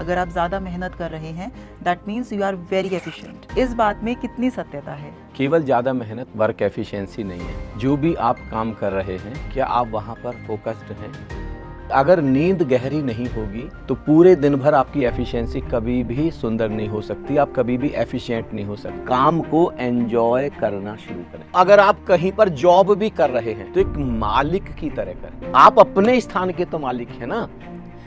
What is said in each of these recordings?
अगर आप ज़्यादा मेहनत कर रहे हैं that means you are very efficient. इस बात में कितनी सत्यता है? केवल ज़्यादा मेहनत वर्क एफिशिएंसी नहीं है। जो भी आप काम कर रहे हैं, क्या आप वहाँ पर फोकस्ड हैं? अगर नींद गहरी नहीं होगी तो पूरे दिन भर आपकी एफिशिएंसी कभी भी सुंदर नहीं हो सकती, आप कभी भी एफिशिएंट नहीं हो सकते। काम को एंजॉय करना शुरू करें। अगर आप कहीं पर जॉब भी कर रहे हैं तो एक मालिक की तरह करें। आप अपने स्थान के तो मालिक हैं ना।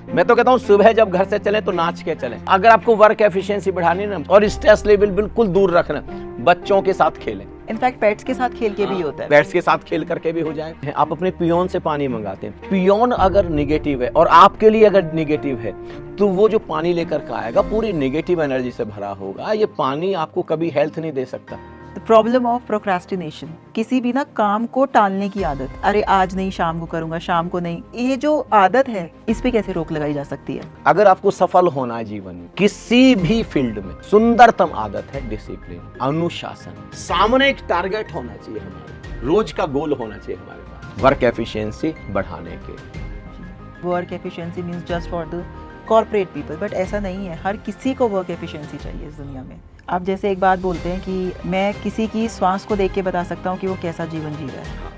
मैं तो कहता हूँ सुबह जब घर से चलें तो नाच के चलें। अगर आपको वर्क एफिशिएंसी बढ़ानी ना और स्ट्रेस लेवल बिल्कुल दूर रखना, बच्चों के साथ खेलें। इनफैक्ट पेट्स के साथ खेल के भी होता है। पेट्स के साथ खेल करके भी हो जाए। आप अपने पियोन से पानी मंगाते हैं, पियोन अगर निगेटिव है और आपके लिए अगर निगेटिव है तो वो जो पानी लेकर के आएगा पूरी निगेटिव एनर्जी से भरा होगा। ये पानी आपको कभी हेल्थ नहीं दे सकता। द प्रॉब्लम ऑफ प्रोक्रेस्टिनेशन, किसी भी ना काम को टालने की आदत। अरे आज नहीं, शाम को करूंगा, शाम को नहीं, ये जो आदत है इस पे कैसे रोक लगाई जा सकती है? अगर आपको सफल होना है जीवन में किसी भी फील्ड में, सुंदरतम आदत है डिसिप्लिन, अनुशासन। सामने एक टारगेट होना चाहिए, हमारा रोज का गोल होना चाहिए हमारे पास वर्क एफिशिएंसी बढ़ाने के। Work efficiency means just for the corporate people, but ऐसा नहीं है। हर किसी को वर्क एफिशिएंसी चाहिए इस दुनिया में। आप जैसे एक बात बोलते हैं कि मैं किसी की श्वास को देख के बता सकता हूँ कि वो कैसा जीवन जी रहा है।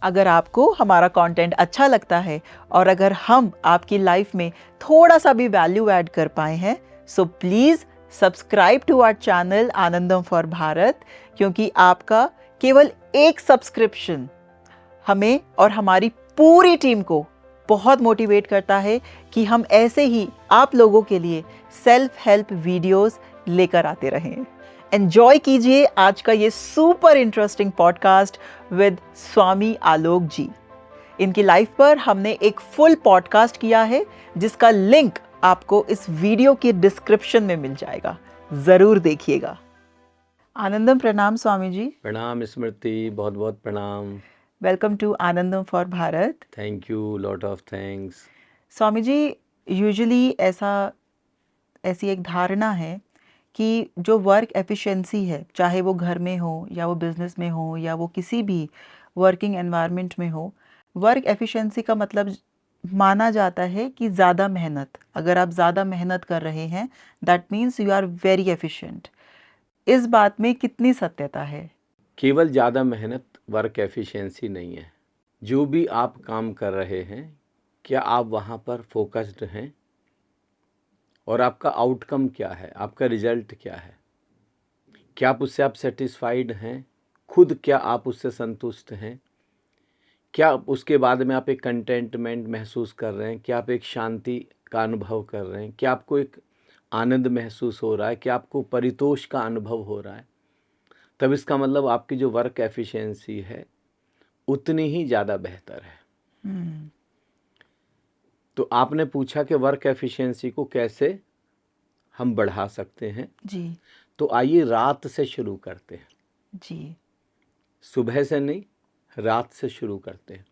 अगर आपको हमारा कंटेंट अच्छा लगता है और अगर हम आपकी लाइफ में थोड़ा सा भी वैल्यू ऐड कर पाए हैं, so please subscribe to our channel Anandam for Bharat, क्योंकि आपका केवल एक सब्सक्रिप्शन हमें और हमारी पूरी टीम को बहुत मोटिवेट करता है कि हम ऐसे ही आप लोगों के लिए सेल्फ हेल्प वीडियोस लेकर आते रहें। एंजॉय कीजिए आज का ये सुपर इंटरेस्टिंग पॉडकास्ट विद स्वामी आलोक जी। इनकी लाइफ पर हमने एक फुल पॉडकास्ट किया है जिसका लिंक आपको इस वीडियो के डिस्क्रिप्शन में मिल जाएगा, जरूर देखिएगा। आनंदम, प्रणाम स्वामी जी। प्रणाम स्मृति, बहुत बहुत प्रणाम। Welcome to Anandam for Bharat. Thank you, lot of thanks. Swami ji, usually ऐसी एक धारणा है कि जो वर्क एफिशिएंसी है, चाहे वो घर में हो या वो बिजनेस में हो या वो किसी भी वर्किंग एनवायरनमेंट में हो, वर्क एफिशिएंसी का मतलब माना जाता है कि ज़्यादा मेहनत। अगर आप ज़्यादा मेहनत कर रहे हैं that means you are very efficient. इस बात में कितनी सत्यता है? केवल ज़्यादा मेहनत वर्क एफिशिएंसी नहीं है। जो भी आप काम कर रहे हैं, क्या आप वहाँ पर फोकस्ड हैं और आपका आउटकम क्या है, आपका रिजल्ट क्या है? क्या आप सेटिस्फाइड हैं? खुद क्या आप उससे संतुष्ट हैं? क्या उसके बाद में आप एक कंटेंटमेंट महसूस कर रहे हैं? क्या आप एक शांति का अनुभव कर रहे हैं? क्या आपको एक आनंद महसूस हो रहा है? क्या आपको परितोष का अनुभव हो रहा है? तब इसका मतलब आपकी जो वर्क एफिशिएंसी है उतनी ही ज़्यादा बेहतर है। तो आपने पूछा कि वर्क एफिशिएंसी को कैसे हम बढ़ा सकते हैं जी तो आइए रात से शुरू करते हैं। जी। सुबह से नहीं, रात से शुरू करते हैं,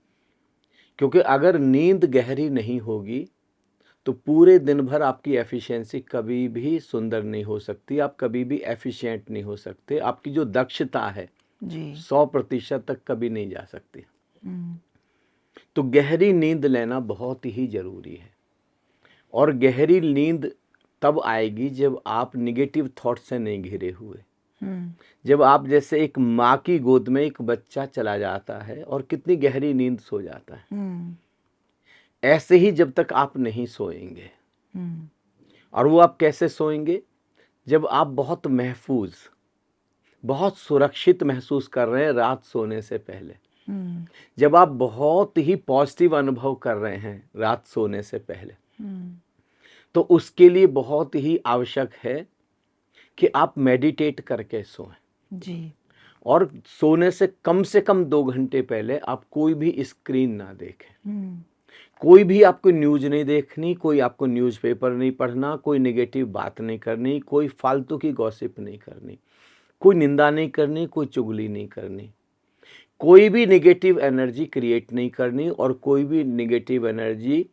क्योंकि अगर नींद गहरी नहीं होगी तो पूरे दिन भर आपकी एफिशिएंसी कभी भी सुंदर नहीं हो सकती, आप कभी भी एफिशिएंट नहीं हो सकते। आपकी जो दक्षता है जी 100% तक कभी नहीं जा सकती। तो गहरी नींद लेना बहुत ही ज़रूरी है। और गहरी नींद तब आएगी जब आप निगेटिव थॉट से नहीं घिरे हुए, जब आप जैसे एक माँ की गोद में एक बच्चा चला जाता है और कितनी गहरी नींद सो जाता है, ऐसे ही जब तक आप नहीं सोएंगे। और वो आप कैसे सोएंगे? जब आप बहुत महफूज, बहुत सुरक्षित महसूस कर रहे हैं रात सोने से पहले, जब आप बहुत ही पॉजिटिव अनुभव कर रहे हैं रात सोने से पहले, तो उसके लिए बहुत ही आवश्यक है कि आप मेडिटेट करके सोएं। जी और सोने से कम 2 घंटे पहले आप कोई भी स्क्रीन ना देखें। कोई भी आपको न्यूज़ नहीं देखनी, कोई आपको न्यूज़पेपर नहीं पढ़ना, कोई नेगेटिव बात नहीं करनी, कोई फालतू की गॉसिप नहीं करनी, कोई निंदा नहीं करनी, कोई चुगली नहीं करनी, कोई भी नेगेटिव एनर्जी क्रिएट नहीं करनी और कोई भी नेगेटिव एनर्जी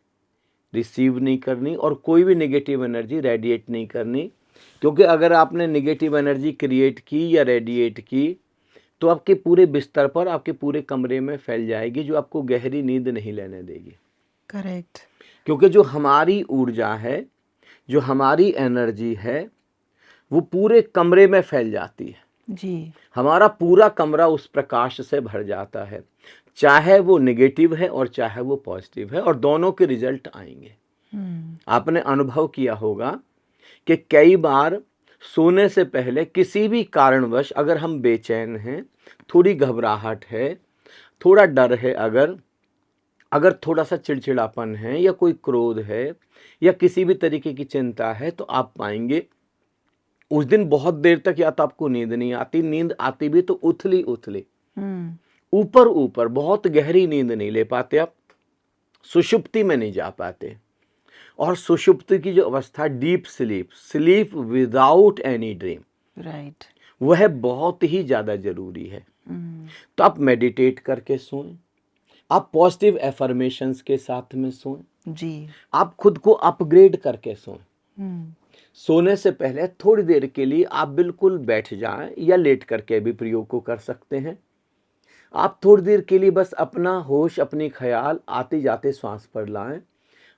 रिसीव नहीं करनी और कोई भी नेगेटिव एनर्जी रेडिएट नहीं करनी। क्योंकि अगर आपने नेगेटिव एनर्जी क्रिएट की या रेडिएट की तो आपके पूरे बिस्तर पर, आपके पूरे कमरे में फैल जाएगी, जो आपको गहरी नींद नहीं लेने देगी। करेक्ट। क्योंकि जो हमारी ऊर्जा है, जो हमारी एनर्जी है, वो पूरे कमरे में फैल जाती है। जी। हमारा पूरा कमरा उस प्रकाश से भर जाता है, चाहे वो नेगेटिव है और चाहे वो पॉजिटिव है, और दोनों के रिजल्ट आएंगे। आपने अनुभव किया होगा कि कई बार सोने से पहले किसी भी कारणवश अगर हम बेचैन हैं, थोड़ी घबराहट है, थोड़ा डर है, अगर थोड़ा सा चिड़चिड़ापन है या कोई क्रोध है या किसी भी तरीके की चिंता है, तो आप पाएंगे उस दिन बहुत देर तक या तो आपको नींद नहीं आती, नींद आती भी तो उथली उथली, ऊपर ऊपर, बहुत गहरी नींद नहीं ले पाते आप, सुषुप्ति में नहीं जा पाते। और सुषुप्ति की जो अवस्था, deep sleep, sleep without any dream, right. वह बहुत ही ज़्यादा जरूरी है। तो आप मेडिटेट करके सोएं, आप पॉजिटिव एफर्मेशंस के साथ में सोएं जी। आप खुद को अपग्रेड करके सोएं। सोने से पहले थोड़ी देर के लिए आप बिल्कुल बैठ जाएं, या लेट करके भी प्रयोग को कर सकते हैं। आप थोड़ी देर के लिए बस अपना होश, अपनी ख्याल आते जाते श्वास पर लाएं,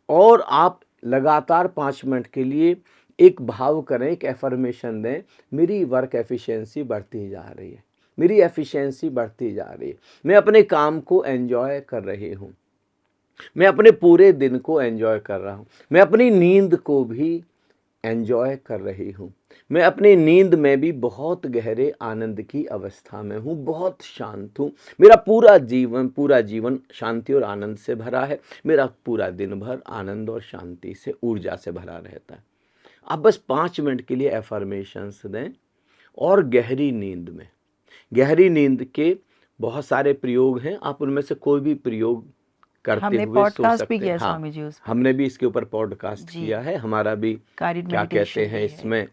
और आप लगातार 5 मिनट के लिए एक भाव करें, एक एफर्मेशन दें, मेरी वर्क एफिशिएंसी बढ़ती जा रही है, मेरी एफिशिएंसी बढ़ती जा रही है, मैं अपने काम को एंजॉय कर रही हूँ, मैं अपने पूरे दिन को एंजॉय कर रहा हूँ, मैं अपनी नींद को भी एंजॉय कर रही हूँ, मैं अपनी नींद में भी बहुत गहरे आनंद की अवस्था में हूँ, बहुत शांत हूँ, मेरा पूरा जीवन शांति और आनंद से भरा है, मेरा पूरा दिन भर आनंद और शांति से, ऊर्जा से भरा रहता है। आप बस 5 मिनट के लिए एफर्मेशंस दें, और गहरी नींद के बहुत सारे प्रयोग हैं, आप उनमें से कोई भी प्रयोग करते हमने हुए सो पॉडकास्ट सकते भी किया हैं। हाँ, स्वामी जी उस पे। हमने भी इसके ऊपर पॉडकास्ट जी। किया है, हमारा भी गाइडेड क्या कहते मेडिटेशन हैं भी है। इसमें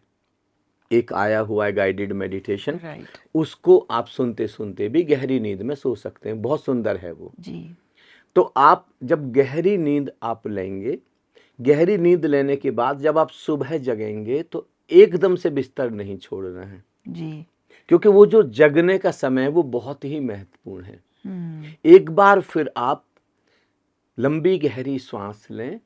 एक आया हुआ है गाइडेड मेडिटेशन, राइट। उसको आप सुनते सुनते भी गहरी नींद में सो सकते हैं, बहुत सुंदर है वो। जी। तो आप जब गहरी नींद आप लेंगे, गहरी नींद लेने के बाद जब आप सुबह जगेंगे, तो एकदम से बिस्तर नहीं छोड़ना है जी। क्योंकि वो जो जगने का समय है वो बहुत ही महत्वपूर्ण है। एक बार फिर आप लंबी गहरी सांस लें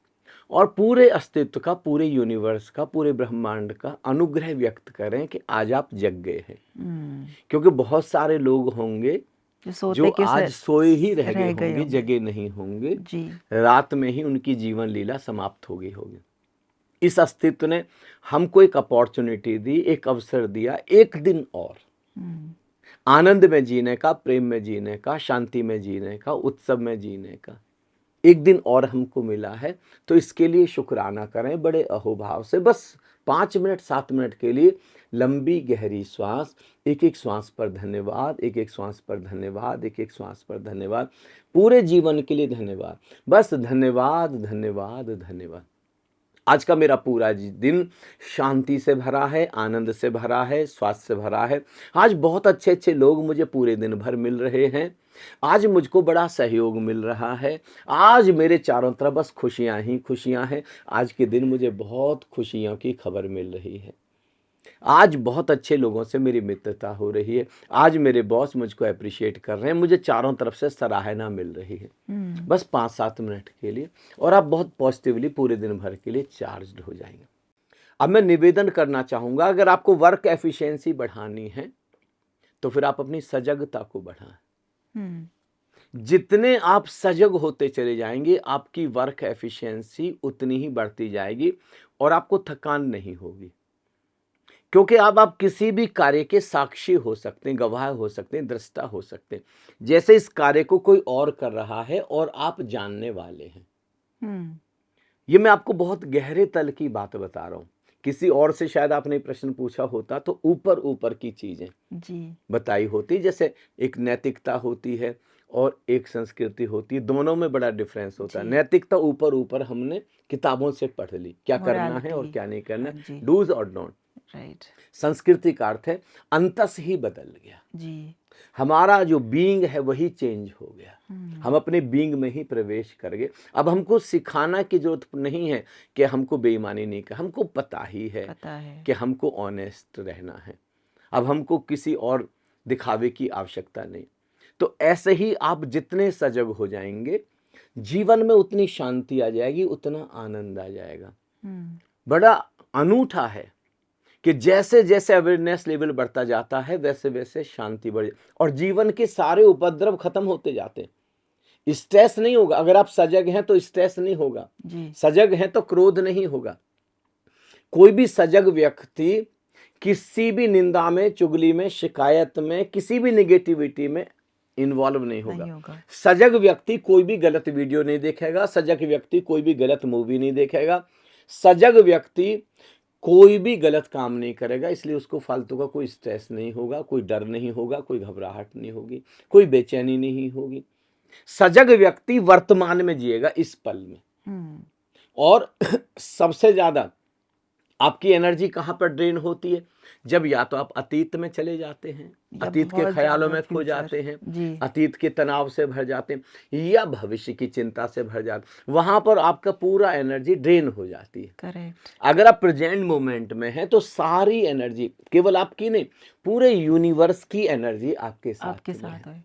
और पूरे अस्तित्व का, पूरे यूनिवर्स का, पूरे ब्रह्मांड का अनुग्रह व्यक्त करें कि आज आप जग गए हैं। क्योंकि बहुत सारे लोग होंगे जो आज सोए ही रह गए होंगे, जगे नहीं होंगे जी। रात में ही उनकी जीवन लीला समाप्त हो गई होगी। इस अस्तित्व ने हमको एक अपॉर्चुनिटी दी, एक अवसर दिया, एक दिन और आनंद में जीने का, प्रेम में जीने का, शांति में जीने का, उत्सव में जीने का एक दिन और हमको मिला है। तो इसके लिए शुक्राना करें बड़े अहोभाव से। बस 5 मिनट 7 मिनट के लिए लंबी गहरी श्वास, एक एक श्वास पर धन्यवाद, एक एक श्वास पर धन्यवाद, एक एक श्वास पर धन्यवाद, पूरे जीवन के लिए धन्यवाद, बस धन्यवाद धन्यवाद धन्यवाद। आज का मेरा पूरा दिन शांति से भरा है, आनंद से भरा है, स्वास्थ्य से भरा है। आज बहुत अच्छे अच्छे लोग मुझे पूरे दिन भर मिल रहे हैं, आज मुझको बड़ा सहयोग मिल रहा है, आज मेरे चारों तरफ बस खुशियां ही खुशियां हैं। आज के दिन मुझे बहुत खुशियों की खबर मिल रही है, आज बहुत अच्छे लोगों से मेरी मित्रता हो रही है, आज मेरे बॉस मुझको अप्रिशिएट कर रहे हैं, मुझे चारों तरफ से सराहना मिल रही है। बस 5-7 मिनट के लिए और आप बहुत पॉजिटिवली पूरे दिन भर के लिए चार्ज्ड हो जाएंगे। अब मैं निवेदन करना चाहूँगा, अगर आपको वर्क एफिशिएंसी बढ़ानी है तो फिर आप अपनी सजगता को बढ़ाएं। जितने आप सजग होते चले जाएंगे, आपकी वर्क एफिशिएंसी उतनी ही बढ़ती जाएगी और आपको थकान नहीं होगी, क्योंकि अब आप किसी भी कार्य के साक्षी हो सकते हैं, गवाह हो सकते हैं, दृष्टा हो सकते हैं। जैसे इस कार्य को कोई और कर रहा है और आप जानने वाले हैं। ये मैं आपको बहुत गहरे तल की बात बता रहा हूँ। किसी और से शायद आपने प्रश्न पूछा होता तो ऊपर ऊपर की चीजें जी बताई होती, जैसे एक नैतिकता होती है और एक संस्कृति होती है, दोनों में बड़ा डिफरेंस होता है। नैतिकता ऊपर ऊपर हमने किताबों से पढ़ ली, क्या करना है और क्या नहीं करना, डूज और डोंट। राइट। संस्कृति का अर्थ है अंतस ही बदल गया जी, हमारा जो बीइंग है वही चेंज हो गया, हम अपने बीइंग में ही प्रवेश कर गए। अब हमको सिखाना की जरूरत नहीं है कि हमको बेईमानी नहीं कर, हमको पता है कि हमको ऑनेस्ट रहना है। अब हमको किसी और दिखावे की आवश्यकता नहीं। तो ऐसे ही आप जितने सजग हो जाएंगे, जीवन में उतनी शांति आ जाएगी, उतना आनंद आ जाएगा। बड़ा अनूठा है कि जैसे जैसे अवेयरनेस लेवल बढ़ता जाता है वैसे वैसे शांति बढ़ और जीवन के सारे उपद्रव खत्म होते जाते हैं। स्ट्रेस नहीं होगा। अगर आप सजग हैं तो स्ट्रेस नहीं होगा, सजग हैं तो क्रोध नहीं होगा। कोई भी सजग व्यक्ति किसी भी निंदा में, चुगली में, शिकायत में, किसी भी निगेटिविटी में इन्वॉल्व नहीं होगा। सजग व्यक्ति कोई भी गलत वीडियो नहीं देखेगा, सजग व्यक्ति कोई भी गलत मूवी नहीं देखेगा, सजग व्यक्ति कोई भी गलत काम नहीं करेगा। इसलिए उसको फालतू का कोई स्ट्रेस नहीं होगा, कोई डर नहीं होगा, कोई घबराहट नहीं होगी, कोई बेचैनी नहीं होगी। सजग व्यक्ति वर्तमान में जिएगा, इस पल में। और सबसे ज्यादा आपकी एनर्जी कहां पर ड्रेन होती है? जब या तो आप अतीत में चले जाते हैं, अतीत के ख्यालों में खो जाते हैं, अतीत के तनाव से भर जाते हैं, या भविष्य की चिंता से भर जाते हैं। वहां पर आपका पूरा एनर्जी ड्रेन हो जाती है। करेक्ट। अगर आप प्रेजेंट मोमेंट में हैं तो सारी एनर्जी, केवल आपकी नहीं, पूरे यूनिवर्स की एनर्जी आपके साथ है।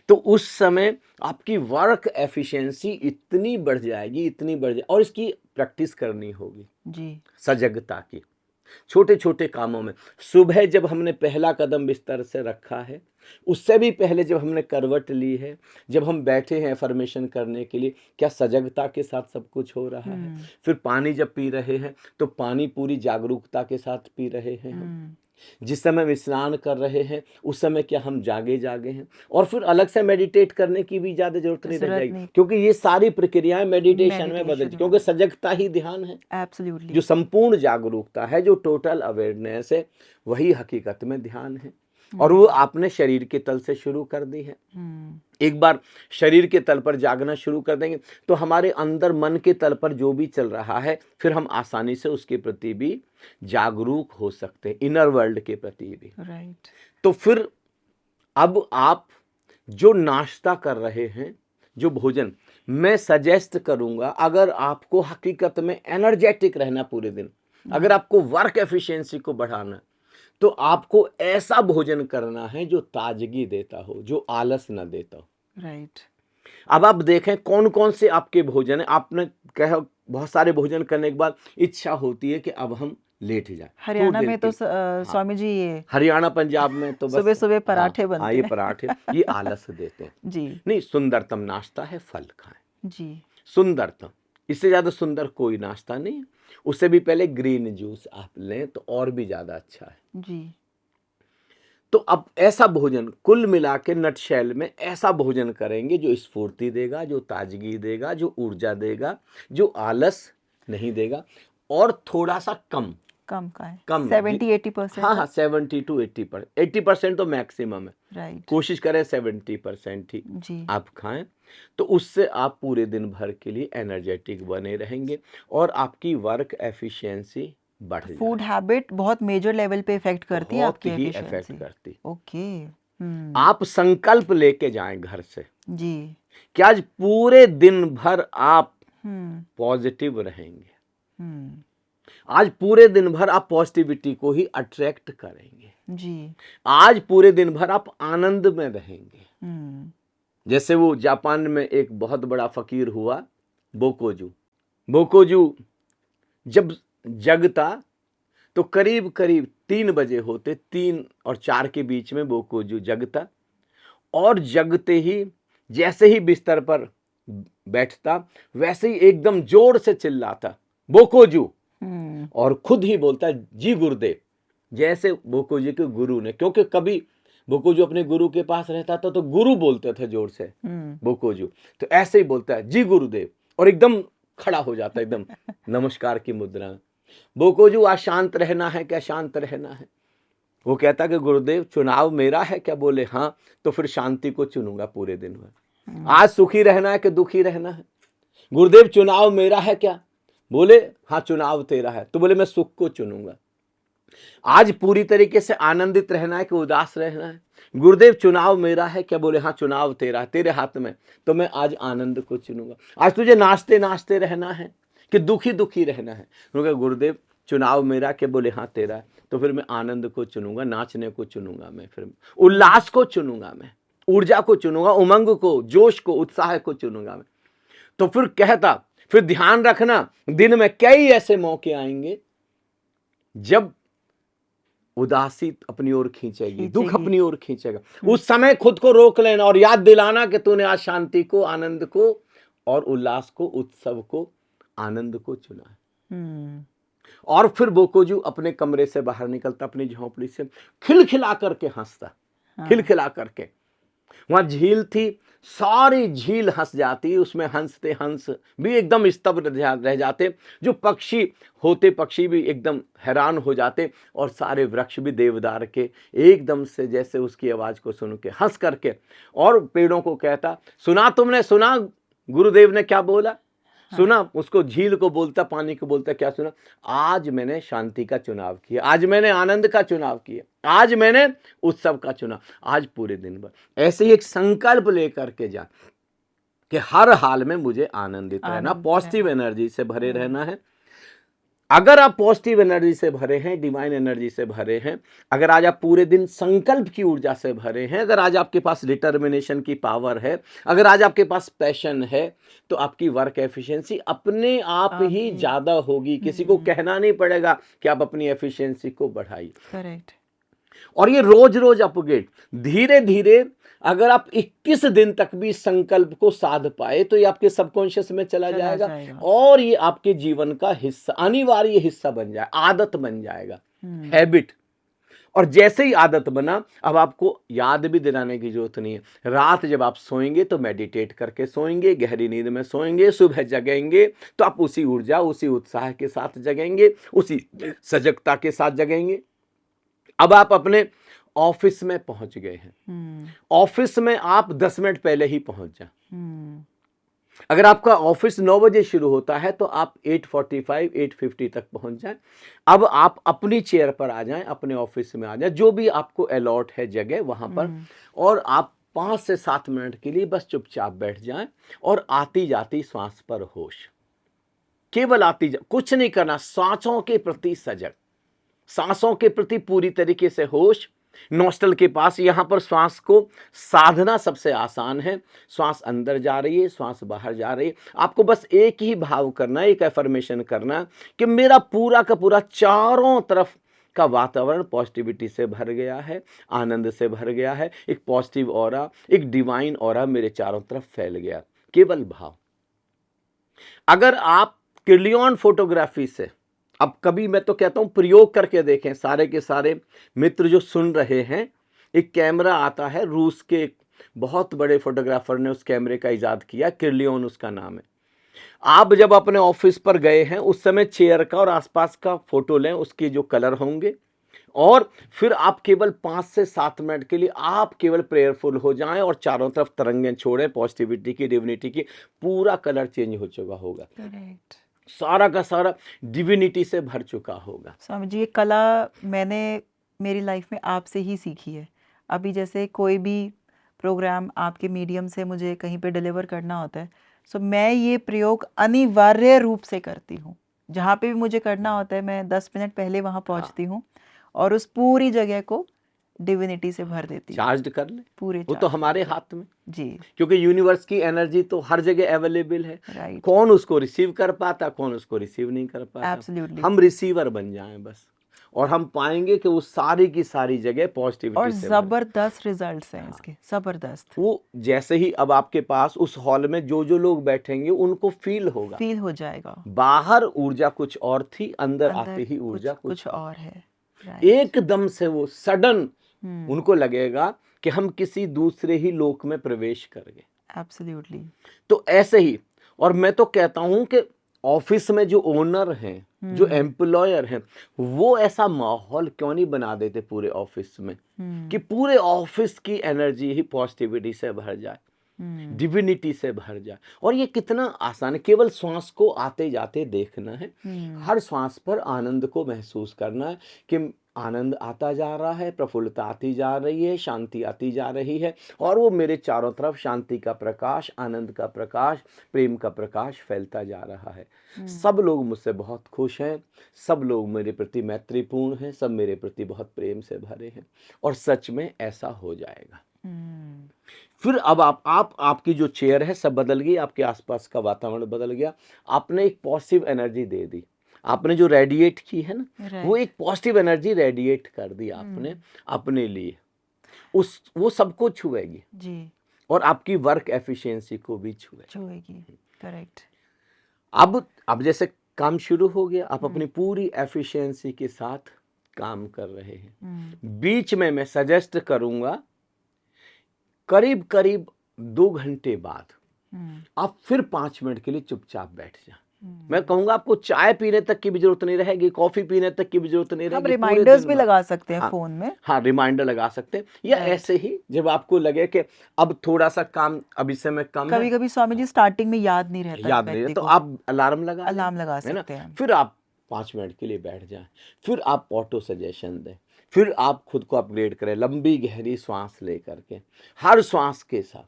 तो उस समय आपकी वर्क एफिशिएंसी इतनी बढ़ जाएगी, इतनी बढ़ जाएगी। और इसकी प्रैक्टिस करनी होगी जी, सजगता की, छोटे छोटे कामों में। सुबह जब हमने पहला कदम बिस्तर से रखा है, उससे भी पहले जब हमने करवट ली है, जब हम बैठे हैं अफर्मेशन करने के लिए, क्या सजगता के साथ सब कुछ हो रहा है? फिर पानी जब पी रहे हैं तो पानी पूरी जागरूकता के साथ पी रहे हैं हम। जिस समय हम स्नान कर रहे हैं उस समय क्या हम जागे हैं? और फिर अलग से मेडिटेट करने की भी ज्यादा जरूरत नहीं रह जाएगी, क्योंकि ये सारी प्रक्रियाएं मेडिटेशन में बदल, क्योंकि सजगता ही ध्यान है। एब्सोल्युटली। जो संपूर्ण जागरूकता है, जो टोटल अवेयरनेस है, वही हकीकत में ध्यान है। और वो आपने शरीर के तल से शुरू कर दी है। एक बार शरीर के तल पर जागना शुरू कर देंगे तो हमारे अंदर मन के तल पर जो भी चल रहा है, फिर हम आसानी से उसके प्रति भी जागरूक हो सकते हैं, इनर वर्ल्ड के प्रति भी। राइट। तो फिर अब आप जो नाश्ता कर रहे हैं, जो भोजन, मैं सजेस्ट करूंगा, अगर आपको हकीकत में एनर्जेटिक रहना पूरे दिन, अगर आपको वर्क एफिशिएंसी को बढ़ाना, तो आपको ऐसा भोजन करना है जो ताजगी देता हो, जो आलस न देता हो। राइट। अब आप देखें कौन कौन से आपके भोजन है। आपने कहा बहुत सारे भोजन करने के बाद इच्छा होती है कि अब हम लेट जाए। हरियाणा में तो स्वामी जी, ये हरियाणा पंजाब में तो सुबह सुबह पराठे बनते हैं। ये पराठे, ये आलस देते हैं जी। नहीं, सुंदरतम नाश्ता है फल खाएं जी, सुंदरतम। इससे ज्यादा सुंदर कोई नाश्ता नहीं। उससे भी पहले ग्रीन जूस आप लें तो और भी ज्यादा अच्छा है जी। तो अब ऐसा भोजन, कुल मिला के नटशेल में ऐसा भोजन करेंगे जो स्फूर्ति देगा, जो ताजगी देगा, जो ऊर्जा देगा, जो आलस नहीं देगा, और थोड़ा सा कम का है, कम 70-80%। हाँ, 70 to 80%। 80% तो मैक्सिमम है। राइट। कोशिश करें 70% ही जी आप खाएं, तो उससे आप पूरे दिन भर के लिए एनर्जेटिक बने रहेंगे और आपकी वर्क एफिशिएंसी बढ़ जाएगी। फूड हैबिट बहुत मेजर लेवल पे इफेक्ट करती है आपकी एफिशिएंसी। इफेक्ट करती। ओके। आप संकल्प लेके जाएं घर से जी कि आज पूरे दिन भर आप पॉजिटिव रहेंगे। आज पूरे दिन भर आप पॉजिटिविटी को ही अट्रैक्ट करेंगे जी। आज पूरे दिन भर आप आनंद में रहेंगे। जैसे वो जापान में एक बहुत बड़ा फकीर हुआ, बोकोजू जब जगता तो करीब करीब 3 बजे होते, 3 और 4 के बीच में बोकोजू जगता, और जगते ही जैसे ही बिस्तर पर बैठता वैसे ही एकदम जोर से चिल्लाता बोकोजू, और खुद ही बोलता जी गुरुदेव। जैसे बोकोजू के गुरु ने, क्योंकि कभी बोकोजू अपने गुरु के पास रहता था तो गुरु बोलते थे जोर से बोकोजू, तो ऐसे ही बोलता है जी गुरुदेव, और एकदम खड़ा हो जाता है, एकदम नमस्कार की मुद्रा। बोकोजू आज शांत रहना है क्या? शांत रहना है। वो कहता कि गुरुदेव चुनाव मेरा है क्या? बोले हाँ, तो फिर शांति को चुनूंगा पूरे दिन भर। आज सुखी रहना है कि दुखी रहना है? गुरुदेव चुनाव मेरा है क्या? बोले हाँ चुनाव तेरा है। तो बोले मैं सुख को चुनूंगा। आज पूरी तरीके से आनंदित रहना है कि उदास रहना है? गुरुदेव चुनाव मेरा है क्या? बोले हाँ चुनाव तेरा, तेरे हाथ में, तो मैं आज आनंद को चुनूंगा। आज तुझे नाचते नाचते रहना है कि दुखी दुखी रहना है? गुरुदेव चुनाव मेरा क्या? बोले हाँ तेरा है, तो फिर मैं आनंद को चुनूंगा, नाचने को चुनूंगा, मैं फिर उल्लास को चुनूंगा, मैं ऊर्जा को चुनूंगा, उमंग को, जोश को, उत्साह को चुनूंगा मैं। तो फिर कहता, फिर ध्यान रखना, दिन में कई ऐसे मौके आएंगे जब उदासी अपनी ओर खींचेगी, दुख अपनी ओर खींचेगा। उस समय खुद को रोक लेना और याद दिलाना कि तूने आज शांति को, आनंद को और उल्लास को, उत्सव को, आनंद को चुना है। और फिर बोकोजू अपने कमरे से बाहर निकलता, अपनी झोंपड़ी से खिलखिला करके हंसता, खिलखिला करके। वहां झील थी, सारी झील हंस जाती, उसमें हंसते हंस भी एकदम स्तब्ध रह जाते, जो पक्षी होते पक्षी भी एकदम हैरान हो जाते, और सारे वृक्ष भी देवदार के एकदम से जैसे उसकी आवाज को सुन के हंस करके, और पेड़ों को कहता, सुना तुमने, सुना गुरुदेव ने क्या बोला, सुना? उसको झील को बोलता, पानी को बोलता, क्या सुना? आज मैंने शांति का चुनाव किया, आज मैंने आनंद का चुनाव किया, आज मैंने उत्सव का चुनाव, आज पूरे दिन भर। ऐसे ही एक संकल्प लेकर के जा कि हर हाल में मुझे आनंदित रहना, पॉजिटिव एनर्जी से भरे रहना है। अगर आप पॉजिटिव एनर्जी से भरे हैं, डिवाइन एनर्जी से भरे हैं, अगर आज आप पूरे दिन संकल्प की ऊर्जा से भरे हैं, अगर आज आपके पास डिटर्मिनेशन की पावर है, अगर आज आपके पास पैशन है, तो आपकी वर्क एफिशिएंसी अपने आप ही ज्यादा होगी। किसी को कहना नहीं पड़ेगा कि आप अपनी एफिशिएंसी को बढ़ाइए। करेक्ट। और ये रोज रोज अपग्रेड, धीरे धीरे अगर आप 21 दिन तक भी संकल्प को साध पाए तो ये आपके सबकॉन्शियस में चला जाएगा और ये आपके जीवन का हिस्सा, अनिवार्य हिस्सा बन जाए, आदत बन जाएगा, हैबिट। और जैसे ही आदत बना, अब आपको याद भी दिलाने की जरूरत नहीं है। रात जब आप सोएंगे तो मेडिटेट करके सोएंगे, गहरी नींद में सोएंगे, सुबह जगेंगे तो आप उसी ऊर्जा, उसी उत्साह के साथ जगेंगे, उसी सजगता के साथ जगेंगे। अब आप अपने ऑफिस में पहुंच गए हैं, ऑफिस में आप 10 मिनट पहले ही पहुंच जाए। अगर आपका ऑफिस 9 बजे शुरू होता है तो आप 8:45, 8:50 तक पहुंच जाएं। अब आप अपनी चेयर पर आ जाएं, अपने ऑफिस में आ जाएं, जो भी आपको अलॉट है जगह वहां पर, और आप 5 से 7 मिनट के लिए बस चुपचाप बैठ जाएं और आती जाती श्वास पर होश, केवल आती जा, कुछ नहीं करना, सांसों के प्रति सजग, सांसों के प्रति पूरी तरीके से होश। नोस्टल के पास, यहां पर श्वास को साधना सबसे आसान है। श्वास अंदर जा रही है, श्वास बाहर जा रही है, आपको बस एक ही भाव करना है, एक एफर्मेशन करना कि मेरा पूरा का पूरा चारों तरफ का वातावरण पॉजिटिविटी से भर गया है, आनंद से भर गया है, एक पॉजिटिव ऑरा, एक डिवाइन ऑरा मेरे चारों तरफ फैल गया। केवल भाव। अगर आप किर्लियन फोटोग्राफी से, अब कभी मैं तो कहता हूं प्रयोग करके देखें, सारे के सारे मित्र जो सुन रहे हैं, एक कैमरा आता है, रूस के एक बहुत बड़े फोटोग्राफर ने उस कैमरे का इजाद किया, किर्लियन उसका नाम है। आप जब अपने ऑफिस पर गए हैं उस समय चेयर का और आसपास का फोटो लें, उसके जो कलर होंगे, और फिर आप केवल 5 से 7 मिनट के लिए आप केवल प्रेयरफुल हो जाएं और चारों तरफ तरंगें छोड़ें पॉजिटिविटी की, डिविनिटी की, पूरा कलर चेंज हो चुका होगा। करेक्ट। सारा का सारा डिविनिटी से भर चुका होगा। स्वामी जी, ये कला मैंने मेरी लाइफ में आपसे ही सीखी है। अभी जैसे कोई भी प्रोग्राम आपके मीडियम से मुझे कहीं पे डिलीवर करना होता है, सो मैं ये प्रयोग अनिवार्य रूप से करती हूँ। जहाँ पे भी मुझे करना होता है मैं 10 मिनट पहले वहाँ पहुँचती हूँ और उस पूरी जगह को डिविनिटी से भर देती हूँ। चार्ज कर ले, पूरे वो तो हमारे हाथ में जी, क्योंकि यूनिवर्स की एनर्जी तो हर जगह अवेलेबल है। राइट। कौन उसको रिसीव कर पाता, कौन उसको रिसीव नहीं कर पाता। एब्सोल्युटली। हम रिसीवर बन जाएं बस, और हम पाएंगे कि वो सारी की सारी जगह पॉजिटिविटी और से जबरदस्त रिजल्ट्स हैं इसके, जबरदस्त। वो जैसे ही अब आपके पास उस हॉल में जो जो लोग बैठेंगे उनको फील होगा, फील हो जाएगा। बाहर ऊर्जा कुछ और थी, अंदर आते ही ऊर्जा कुछ और है। एकदम से वो सडन उनको लगेगा कि हम किसी दूसरे ही लोक में प्रवेश कर गए। एब्सोल्युटली। तो ऐसे ही, और मैं तो कहता हूं कि ऑफिस में जो ओनर हैं, जो एम्प्लॉयर हैं, वो ऐसा माहौल क्यों नहीं बना देते पूरे ऑफिस में कि पूरे ऑफिस की एनर्जी ही पॉजिटिविटी से भर जाए, डिविनिटी से भर जाए। और ये कितना आसान है, केवल श्वास को आते जाते देखना है, हर श्वास पर आनंद को महसूस करना है कि आनंद आता जा रहा है, प्रफुल्लता आती जा रही है, शांति आती जा रही है, और वो मेरे चारों तरफ शांति का प्रकाश, आनंद का प्रकाश, प्रेम का प्रकाश फैलता जा रहा है। सब लोग मुझसे बहुत खुश हैं, सब लोग मेरे प्रति मैत्रीपूर्ण हैं, सब मेरे प्रति बहुत प्रेम से भरे हैं, और सच में ऐसा हो जाएगा। फिर अब आपकी जो चेयर है सब बदल गई, आपके आसपास का वातावरण बदल गया, आपने एक पॉजिटिव एनर्जी दे दी, आपने जो रेडिएट की है ना, वो राइट। एक पॉजिटिव एनर्जी रेडिएट कर दी आपने अपने लिए, वो सबको छुएगी जी। और आपकी वर्क एफिशिएंसी को भी छुएगी। छुएगी। करेक्ट। अब जैसे काम शुरू हो गया, आप अपनी पूरी एफिशिएंसी के साथ काम कर रहे हैं। बीच में मैं सजेस्ट करूंगा करीब करीब 2 घंटे बाद आप फिर 5 मिनट के लिए चुपचाप बैठ जाएं। मैं कहूंगा आपको चाय पीने तक की भी जरूरत नहीं रहेगी, कॉफी पीने तक की भी जरूरत नहीं हम रहेगी। रिमाइंडर्स भी लगा सकते हैं फोन में। हाँ, रिमाइंडर लगा सकते हैं, या ऐसे ही जब आपको लगे कि अब थोड़ा सा काम अभी से मैं कम कभी कभी स्वामी जी स्टार्टिंग में याद नहीं रहता, तो आप अलार्म लगा सकते हैं। फिर आप 5 मिनट के लिए बैठ जाएं, फिर आप ऑटो सजेशन दें, फिर आप खुद को अपग्रेड करें लंबी गहरी श्वास लेकर के। हर श्वास के साथ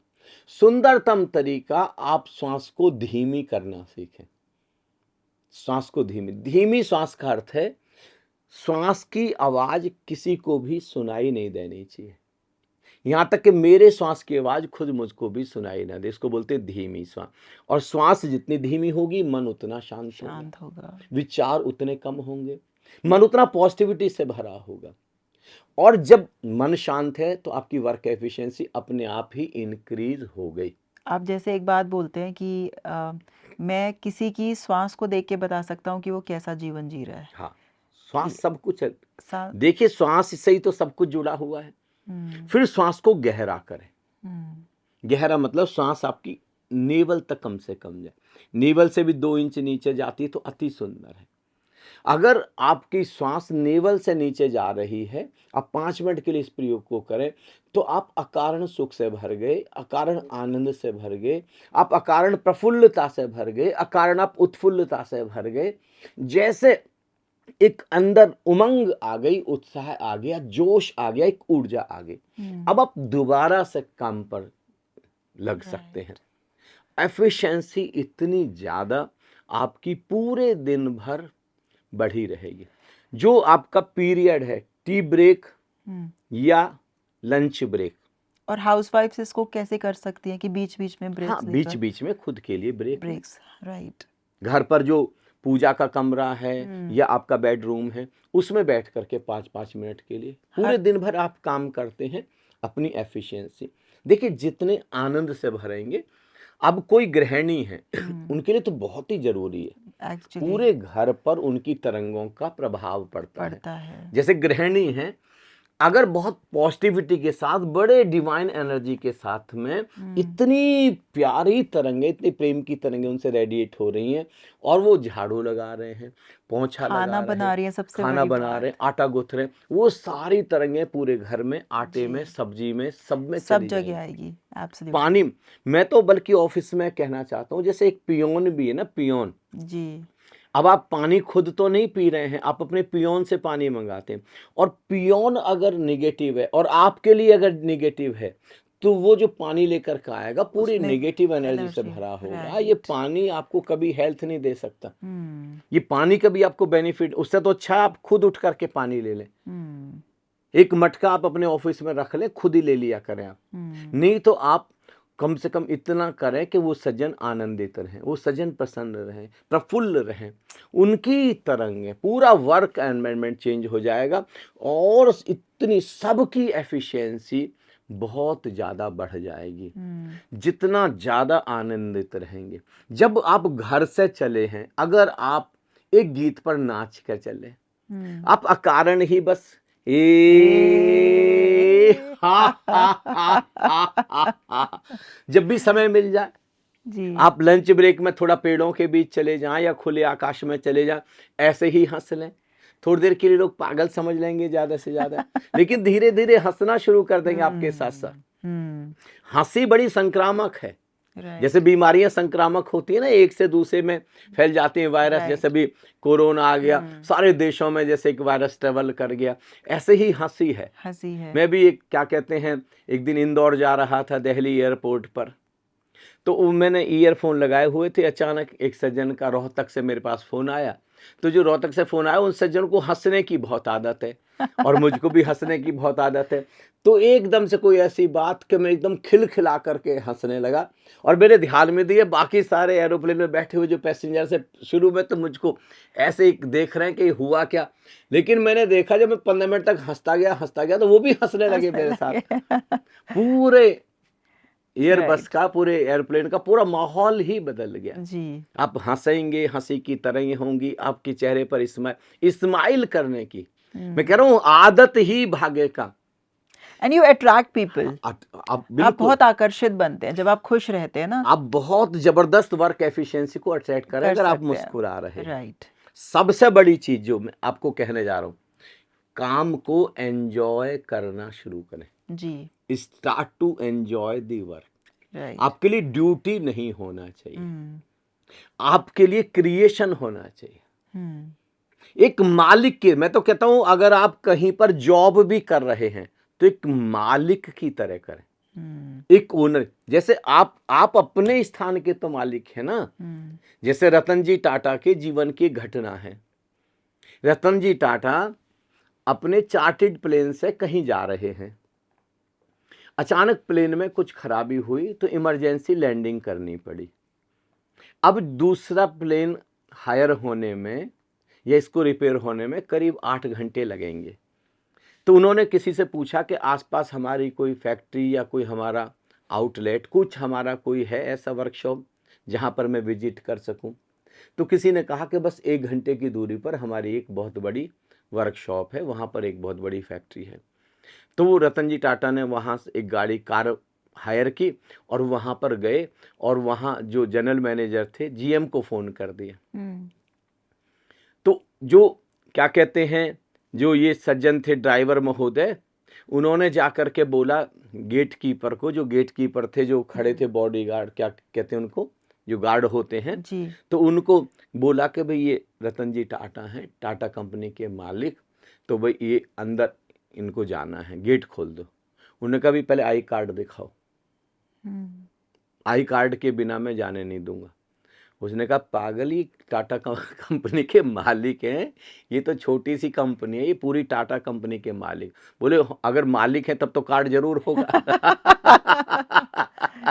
सुंदरतम तरीका, आप श्वास को धीमी करना सीखें। श्वास को धीमी श्वास का अर्थ है श्वास की आवाज किसी को भी सुनाई नहीं देनी चाहिए, यहां तक कि मेरे श्वास की आवाज खुद मुझको भी सुनाई ना दे, इसको बोलते हैं धीमी श्वास। और श्वास जितनी धीमी होगी मन उतना शांत होगा, विचार उतने कम होंगे, मन उतना पॉजिटिविटी से भरा होगा। और जब मन शांत है तो आपकी वर्क एफिशिएंसी अपने आप ही इंक्रीज हो गई। आप जैसे एक बात बोलते हैं कि मैं किसी की श्वास को देख के बता सकता हूँ कि वो कैसा जीवन जी रहा है। हाँ, श्वास सब कुछ है। देखिए श्वास से ही तो सब कुछ जुड़ा हुआ है। फिर श्वास को गहरा करें। गहरा मतलब श्वास आपकी नेवल तक कम से कम जाए, नेवल से भी 2 इंच नीचे जाती है तो अति सुंदर है। अगर आपकी श्वास नेवल से नीचे जा रही है, आप 5 मिनट के लिए इस प्रयोग को करें तो आप अकारण सुख से भर गए, अकारण आनंद से भर गए, आप अकारण प्रफुल्लता से भर गए, अकारण आप उत्फुल्लता से भर गए। जैसे एक अंदर उमंग आ गई, उत्साह आ गया, जोश आ गया, एक ऊर्जा आ गई। अब आप दोबारा से काम पर लग सकते हैं। एफिशिएंसी इतनी ज्यादा आपकी पूरे दिन भर बढ़ी रहेगी। जो आपका पीरियड है, टी ब्रेक या लंच ब्रेक, और हाउसवाइफ्स इसको कैसे कर सकती हैं कि बीच बीच में ब्रेक्स? हाँ, बीच बीच में खुद के लिए ब्रेक्स, राइट। घर पर जो पूजा का कमरा है या आपका बेडरूम है, उसमें बैठ करके 5-5 मिनट के लिए पूरे दिन भर आप काम करते हैं अपनी एफिशिएंसी। देखिए जितने आनंद से भरेंगे। अब कोई गृहिणी है उनके लिए तो बहुत ही जरूरी है, एक्चुअली पूरे घर पर उनकी तरंगों का प्रभाव पड़ता है। जैसे गृहिणी है, अगर बहुत पॉजिटिविटी के साथ, बड़े डिवाइन एनर्जी के साथ में इतनी प्यारी तरंगे, इतनी प्रेम की तरंगे उनसे रेडिएट हो रही हैं और वो झाड़ू लगा रहे हैं, पोंछा लगा रहे हैं, बना रही हैं, सबसे खाना बना रहे हैं, आटा गूंथ रहे हैं, वो सारी तरंगे पूरे घर में, आटे में, सब्जी में, सब में सब जगह आएगी। एब्सोल्युटली। पानी, मैं तो बल्कि ऑफिस में कहना चाहता हूँ, जैसे एक पियोन भी है ना, पियोन जी, अब आप पानी खुद तो नहीं पी रहे हैं, आप अपने पियोन से पानी मंगाते हैं, और पियोन अगर निगेटिव है और आपके लिए अगर निगेटिव है तो वो जो पानी लेकर के आएगा पूरी नेगेटिव एनर्जी से भरा होगा। ये पानी आपको कभी हेल्थ नहीं दे सकता, ये पानी कभी आपको बेनिफिट, उससे तो अच्छा आप खुद उठ करके पानी ले लें। एक मटका आप अपने ऑफिस में रख लें, खुद ही ले लिया करें आप, नहीं तो आप कम से कम इतना करें कि वो सज्जन आनंदित रहें, वो सज्जन प्रसन्न रहें, प्रफुल्ल रहें, उनकी तरंगे, पूरा वर्क एनवायरनमेंट चेंज हो जाएगा और इतनी सबकी एफिशिएंसी बहुत ज़्यादा बढ़ जाएगी। जितना ज़्यादा आनंदित रहेंगे। जब आप घर से चले हैं, अगर आप एक गीत पर नाच कर चले, आप अकारण ही बस जब भी समय मिल जाए जी, आप लंच ब्रेक में थोड़ा पेड़ों के बीच चले जाएं या खुले आकाश में चले जाएं, ऐसे ही हंस लें। थोड़ी देर के लिए लोग पागल समझ लेंगे ज्यादा से ज्यादा, लेकिन धीरे धीरे हंसना शुरू कर देंगे आपके साथ साथ। हंसी बड़ी संक्रामक है। जैसे बीमारियां संक्रामक होती है ना, एक से दूसरे में फैल जाती हैं वायरस, जैसे भी कोरोना आ गया, सारे देशों में जैसे एक वायरस ट्रेवल कर गया, ऐसे ही हंसी है। मैं भी एक क्या कहते हैं, एक दिन इंदौर जा रहा था, दिल्ली एयरपोर्ट पर, तो मैंने ईयरफोन लगाए हुए थे, अचानक एक सज्जन का रोहतक से मेरे पास फ़ोन आया। तो जो रोहतक से फ़ोन आया, उन सज्जन को हँसने की बहुत आदत है और मुझको भी हँसने की बहुत आदत है। तो एकदम से कोई ऐसी बात कि मैं एकदम खिलखिला करके हँसने लगा और मेरे ध्यान में दिए बाकी सारे एरोप्लेन में बैठे हुए जो पैसेंजर से शुरू में तो मुझको ऐसे ही देख रहे हैं कि हुआ क्या। लेकिन मैंने देखा जब मैं 15 मिनट तक हँसता गया तो वो भी हँसने लगे मेरे साथ। पूरे एयरबस का, पूरे एयरप्लेन का पूरा माहौल ही बदल गया। जी। आप हंसेंगे, हंसी की तरंगें होंगी आपके चेहरे पर, स्माइल करने की। मैं कह रहा हूँ आदत ही भाग्य का। And you attract people. आप आप बिल्कुल, बहुत आकर्षित बनते हैं जब आप खुश रहते हैं ना। आप बहुत जबरदस्त वर्क एफिशिएंसी को अट्रैक्ट करें कर अगर आप सकते हैं। मुस्कुरा रहे हैं। राइट। सबसे बड़ी चीज जो मैं आपको कहने जा रहा हूँ, काम को एंजॉय करना शुरू करें। जी। Start to enjoy the work. Right. आपके लिए ड्यूटी नहीं होना चाहिए, आपके लिए क्रिएशन होना चाहिए। एक मालिक के, मैं तो कहता हूं अगर आप कहीं पर जॉब भी कर रहे हैं तो एक मालिक की तरह करें, एक ओनर। जैसे आप अपने स्थान के तो मालिक है ना। जैसे रतन जी टाटा के जीवन की घटना है। रतन जी टाटा अपने चार्टर्ड प्लेन से कहीं जा रहे हैं, अचानक प्लेन में कुछ खराबी हुई तो इमरजेंसी लैंडिंग करनी पड़ी। अब दूसरा प्लेन हायर होने में या इसको रिपेयर होने में करीब 8 घंटे लगेंगे। तो उन्होंने किसी से पूछा कि आसपास हमारी कोई फैक्ट्री या कोई हमारा आउटलेट, कुछ हमारा कोई है ऐसा वर्कशॉप जहां पर मैं विजिट कर सकूं। तो किसी ने कहा कि बस 1 घंटे की दूरी पर हमारी एक बहुत बड़ी वर्कशॉप है, वहां पर एक बहुत बड़ी फैक्ट्री है। तो वो रतन जी टाटा ने वहाँ से एक कार हायर की और वहाँ पर गए और वहाँ जो जनरल मैनेजर थे, जीएम को फ़ोन कर दिया। तो जो क्या कहते हैं, जो ये सज्जन थे ड्राइवर महोदय, उन्होंने जाकर के बोला गेट कीपर को, जो गेट कीपर थे जो खड़े थे, बॉडीगार्ड क्या कहते हैं उनको, जो गार्ड होते हैं जी। तो उनको बोला कि भाई ये रतन जी टाटा हैं, टाटा कंपनी के मालिक, तो भाई ये अंदर इनको जाना है, गेट खोल दो। उन्होंने कहा भी पहले आई कार्ड दिखाओ, आई कार्ड के बिना मैं जाने नहीं दूंगा। उसने कहा पागल, ही टाटा कंपनी के मालिक हैं, ये तो छोटी सी कंपनी है, ये पूरी टाटा कंपनी के मालिक। बोले अगर मालिक है तब तो कार्ड जरूर होगा।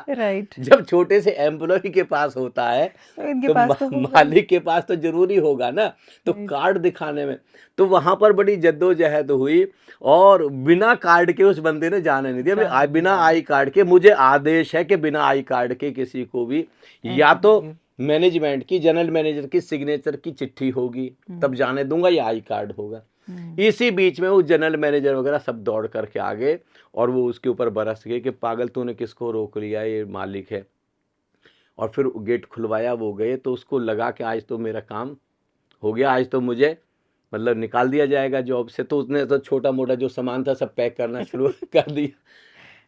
राइट। जब छोटे से एम्प्लॉय के पास होता है तो इनके तो पास तो होगा। मालिक के पास तो जरूरी होगा ना, तो Right. कार्ड दिखाने में तो वहां पर बड़ी जद्दोजहद हुई और बिना कार्ड के उस बंदे ने जाने नहीं दिया। जाने बिना दिया। आई कार्ड के, मुझे आदेश है कि बिना आई कार्ड के किसी को भी या तो मैनेजमेंट की, जनरल मैनेजर की सिग्नेचर की चिट्ठी होगी तब जाने दूंगा, या आई कार्ड होगा। इसी बीच में वो जनरल मैनेजर वगैरह सब दौड़ करके आ गए और वो उसके ऊपर बरस गए कि पागल तूने किसको रोक लिया, ये मालिक है। और फिर गेट खुलवाया, वो गए तो उसको लगा कि आज तो मेरा काम हो गया, आज तो मुझे मतलब निकाल दिया जाएगा जॉब से। तो उसने तो छोटा मोटा जो सामान था सब पैक करना शुरू कर दिया।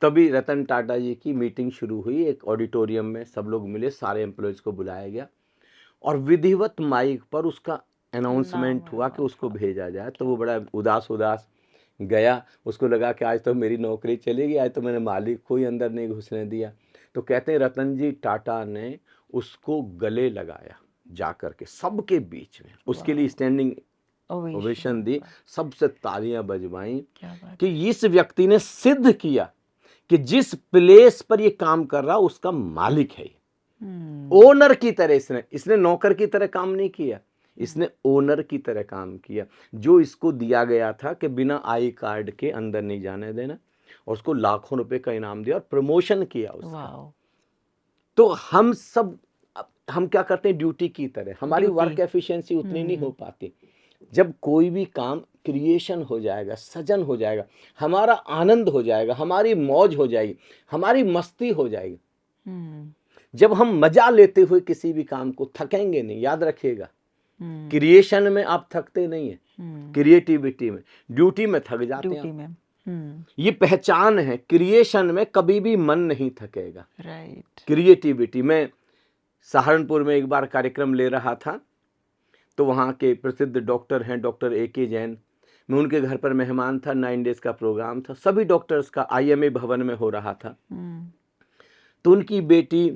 तभी रतन टाटा जी की मीटिंग शुरू हुई एक ऑडिटोरियम में, सब लोग मिले, सारे एम्प्लॉयज़ को बुलाया गया और विधिवत माइक पर उसका अनाउंसमेंट हुआ कि उसको भेजा जाए। तो वो बड़ा उदास उदास गया, उसको लगा कि आज तो मेरी नौकरी चलेगी, आज तो मैंने मालिक को ही अंदर नहीं घुसने दिया। तो कहते हैं रतन जी टाटा ने उसको गले लगाया जाकर के सबके बीच में, उसके लिए स्टैंडिंग ओवेशन दी, सबसे तालियां बजवाई कि इस व्यक्ति ने सिद्ध किया कि जिस प्लेस पर ये काम कर रहा उसका मालिक है। ओनर की तरह इसने नौकर की तरह काम नहीं किया, इसने ओनर की तरह काम किया। जो इसको दिया गया था कि बिना आई कार्ड के अंदर नहीं जाने देना, और उसको लाखों रुपए का इनाम दिया और प्रमोशन किया उसका। तो हम क्या करते हैं, ड्यूटी की तरह। हमारी वर्क एफिशिएंसी उतनी नहीं हो पाती। जब कोई भी काम क्रिएशन हो जाएगा, सजन हो जाएगा, हमारा आनंद हो जाएगा, हमारी मौज हो जाएगी, हमारी मस्ती हो जाएगी, जब हम मजा लेते हुए किसी भी काम को, थकेंगे नहीं। याद रखिएगा, क्रिएशन में आप थकते नहीं है, क्रिएटिविटी में, ड्यूटी में थक जाते हैं। ये पहचान है, क्रिएशन में कभी भी मन नहीं थकेगा। क्रिएटिविटी में सहारनपुर में एक बार कार्यक्रम ले रहा था, तो वहाँ के प्रसिद्ध डॉक्टर हैं डॉक्टर AK जैन, मैं उनके घर पर मेहमान था। 9 डेज का प्रोग्राम था, सभी डॉक्टर्स का IMA भवन में हो रहा था। तो उनकी बेटी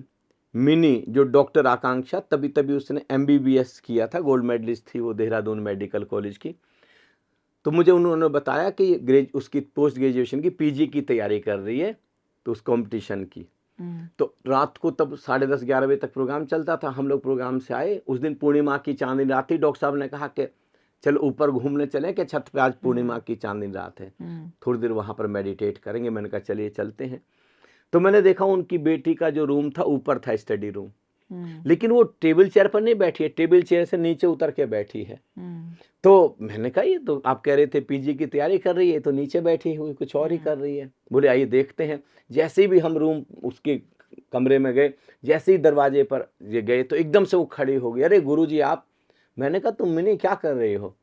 मिनी जो डॉक्टर आकांक्षा, तभी तभी उसने MBBS किया था, गोल्ड मेडलिस्ट थी वो देहरादून मेडिकल कॉलेज की। तो मुझे उन्होंने बताया कि उसकी पोस्ट ग्रेजुएशन की PG की तैयारी कर रही है, तो उस कंपटीशन की। तो रात को तब 10:30-11 बजे तक प्रोग्राम चलता था। हम लोग प्रोग्राम से आए, उस दिन पूर्णिमा की चांदनी रात थी। डॉक्टर साहब ने कहा कि चलो ऊपर घूमने चलें, कि छत पे आज पूर्णिमा की चांदनी रात है, थोड़ी देर वहाँ पर मेडिटेट करेंगे। मैंने कहा चलिए चलते हैं। तो मैंने देखा उनकी बेटी का जो रूम था ऊपर था, स्टडी रूम, लेकिन वो टेबल चेयर पर नहीं बैठी है, टेबल चेयर से नीचे उतर के बैठी है। तो मैंने कहा ये तो आप कह रहे थे PG की तैयारी कर रही है, तो नीचे बैठी हुई कुछ और ही कर रही है। बोले आइए देखते हैं। जैसे भी हम रूम उसके कमरे में गए, जैसे ही दरवाजे पर ये गए तो एकदम से वो खड़ी हो गई, अरे गुरुजी आप। मैंने कहा तुम मिनी क्या कर रही हो?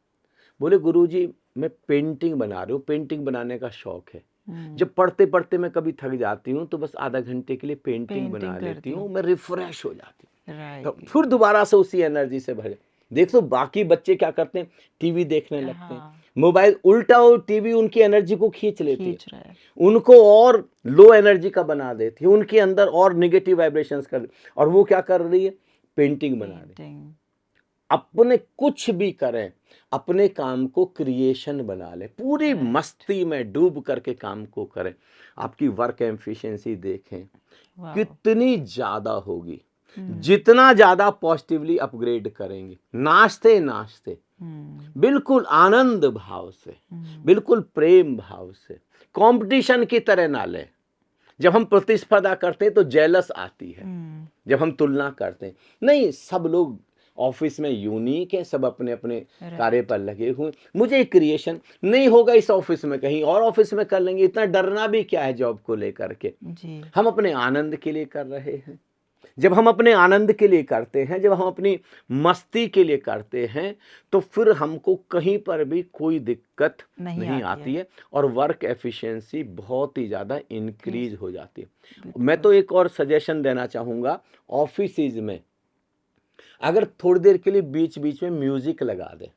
बोले गुरुजी मैं पेंटिंग बना रही हूँ, पेंटिंग बनाने का शौक है। जब पढ़ते पढ़ते मैं कभी थक जाती हूँ तो बस आधा घंटे के लिए पेंटिंग बना लेती हूँ, मैं रिफ्रेश हो जाती हूँ, तो फिर दोबारा से उसी एनर्जी से भरे। देख तो बाकी बच्चे क्या करते हैं, टीवी देखने लगते हैं, मोबाइल, उल्टा वो टीवी उनकी एनर्जी को खींच लेती है, उनको और लो एनर्जी का बना देती है, उनके अंदर और निगेटिव वाइब्रेशंस कर, और वो क्या कर रही है, पेंटिंग बना रही है। अपने कुछ भी करें, अपने काम को क्रिएशन बना ले, पूरी मस्ती में डूब करके काम को करें। आपकी वर्क एफिशिएंसी देखें कितनी ज्यादा होगी। जितना ज्यादा पॉजिटिवली अपग्रेड करेंगे, नाचते नाचते, बिल्कुल आनंद भाव से, बिल्कुल प्रेम भाव से, कंपटीशन की तरह ना ले। जब हम प्रतिस्पर्धा करते हैं तो जेलस आती है, जब हम तुलना करते हैं। नहीं, सब लोग ऑफिस में यूनिक है, सब अपने अपने कार्य पर लगे हुए। मुझे क्रिएशन नहीं होगा इस ऑफिस में, कहीं और ऑफिस में कर लेंगे। इतना डरना भी क्या है जॉब को लेकर के, हम अपने आनंद के लिए कर रहे हैं। जब हम अपने आनंद के लिए करते हैं, जब हम अपनी मस्ती के लिए करते हैं, तो फिर हमको कहीं पर भी कोई दिक्कत नहीं आती है, और वर्क एफिशिएंसी बहुत ही ज़्यादा इंक्रीज हो जाती है। मैं तो एक और सजेशन देना चाहूँगा, ऑफिस में अगर थोड़ी देर के लिए बीच बीच में म्यूजिक लगा दें,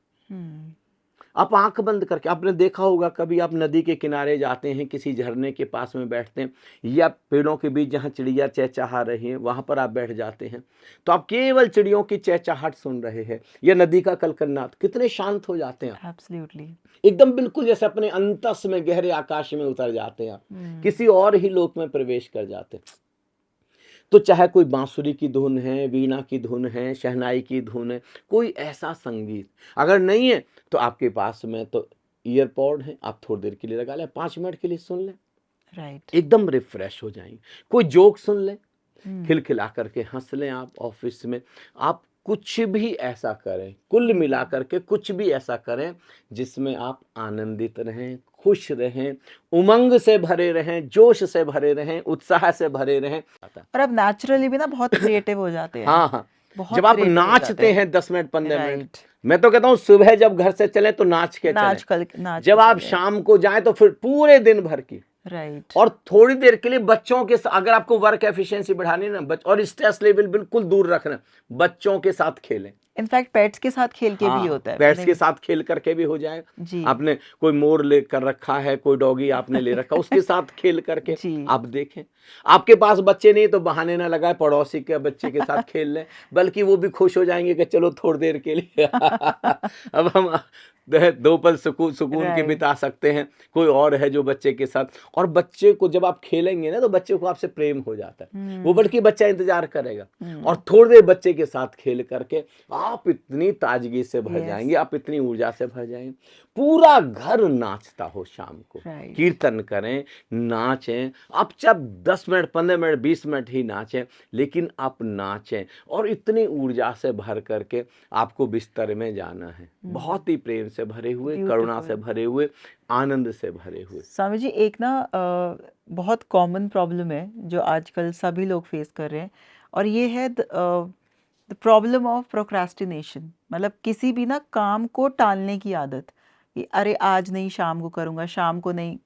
आप आंख बंद करके, आपने देखा होगा कभी आप नदी के किनारे जाते हैं, किसी झरने के पास में बैठते हैं, या पेड़ों के बीच जहाँ चिड़िया चहचहा रही है वहाँ पर आप बैठ जाते हैं, तो आप केवल चिड़ियों की चहचहाहट सुन रहे हैं, या नदी का कलकलनाद, कितने शांत हो जाते हैं। एब्सोल्युटली, एकदम बिल्कुल जैसे अपने अंतस में, गहरे आकाश में उतर जाते हैं, आप किसी और ही लोक में प्रवेश कर जाते हैं। तो चाहे कोई बांसुरी की धुन है, वीणा की धुन है, शहनाई की धुन है, कोई ऐसा संगीत अगर नहीं है तो आपके पास में तो ईयरपॉड है, आप थोड़ी देर के लिए लगा लें, 5 मिनट के लिए सुन लें, राइट, एकदम रिफ्रेश हो जाएंगे। कोई जोक सुन लें, खिलखिला करके हंस लें। आप ऑफिस में आप कुछ भी ऐसा करें, कुल मिला करके कुछ भी ऐसा करें जिसमें आप आनंदित रहें, खुश रहें, उमंग से भरे रहें, जोश से भरे रहें, उत्साह से भरे रहें। और अब नेचुरली भी ना बहुत क्रिएटिव हो जाते हैं। हाँ, जब आप नाचते हैं 10 मिनट 15 मिनट, मैं तो कहता हूँ सुबह जब घर से चले तो नाच के चलें, जब आप शाम को जाएं तो फिर पूरे दिन भर की, राइट। और थोड़ी देर के लिए बच्चों के साथ, अगर आपको वर्क एफिशिएंसी बढ़ानी ना, और स्ट्रेस लेवल बिल्कुल दूर रखना, बच्चों के साथ खेलें। इनफैक्ट पेट्स के साथ खेल के भी होता है, पेट्स के साथ खेल करके भी हो जाएगा। आपने कोई मोर ले कर रखा है, कोई डॉगी आपने ले रखा, उसके साथ खेल करके आप देखें। आपके पास बच्चे नहीं तो बहाने ना लगाए, पड़ोसी के बच्चे के साथ खेल लें, बल्कि वो भी खुश हो जाएंगे कि चलो थोड़ी देर के लिए अब हम 2 पल सुकून के बिता सकते हैं, कोई और है जो बच्चे के साथ। और बच्चे को जब आप खेलेंगे ना तो बच्चे को आपसे प्रेम हो जाता है, वो बल्कि बच्चा इंतजार करेगा, और थोड़ी देर बच्चे के साथ खेल करके आप इतनी ताजगी से भर जाएंगे, आप इतनी ऊर्जा से भर जाएंगे, पूरा घर नाचता हो। शाम को कीर्तन करें, नाचें, आप जब 10 मिनट 15 मिनट 20 मिनट ही नाचें, लेकिन आप नाचें, और इतनी ऊर्जा से भर करके आपको बिस्तर में जाना है, बहुत ही प्रेम से भरे हुए, करुणा से भरे हुए, आनंद से भरे हुए। स्वामी जी, एक ना बहुत कॉमन प्रॉब्लम है जो आजकल सभी लोग फेस कर रहे हैं, और ये है द प्रॉब्लम ऑफ प्रोक्रास्टिनेशन। मतलब किसी भी ना काम को टालने की आदत, कि अरे आज नहीं, शाम को करूँगा, शाम को नहीं।